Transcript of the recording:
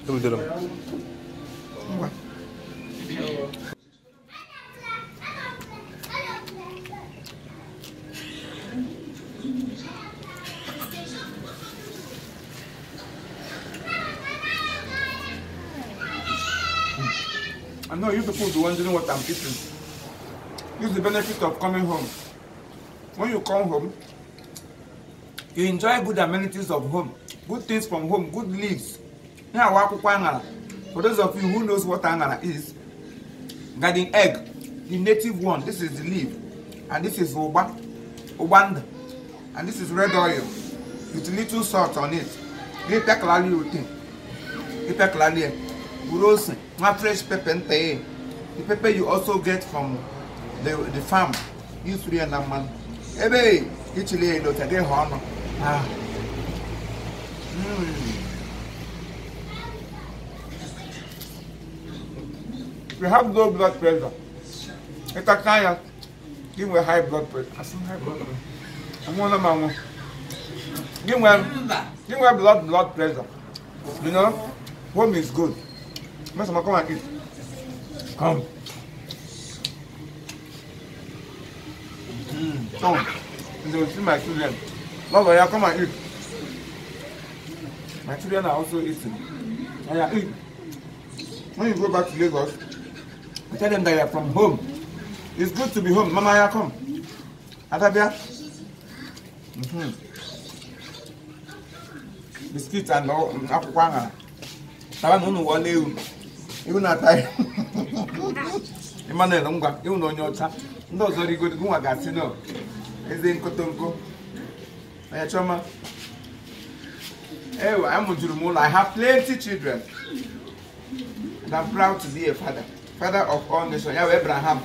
I know you people will be wondering what I'm eating. Use the benefit of coming home. When you come home, you enjoy good amenities of home, good things from home, good leaves. For those of you who knows what angara is, garden egg, the native one. This is the leaf, and this is obanda, and this is red oil with little salt on it. Fresh pepper. The pepper you also get from the farm. Use 3 and a man. Ebe, actually, don't get honor. We have low blood pressure. It's a kind give me high blood pressure. I some high blood pressure. I'm one of my give me blood pressure. You know, home is good. Come and eat. Come. Come. And they will see my children. Love, yeah, come and eat. My children are also eating. Yeah, eat. When you go back to Lagos, I tell them that you're from home. It's good to be home. Mama, yeah, come. Atabia. Biscuits and akwanga. Taba no wale. Even at I. Emmanuel Ngwa, even on your chat. No, very good. Go again, no. Is in Kotonko. I chama. Hey, I'm Mujurumul. I have plenty children. And I'm proud to be a father. Father of all nations. Yeah, Abraham.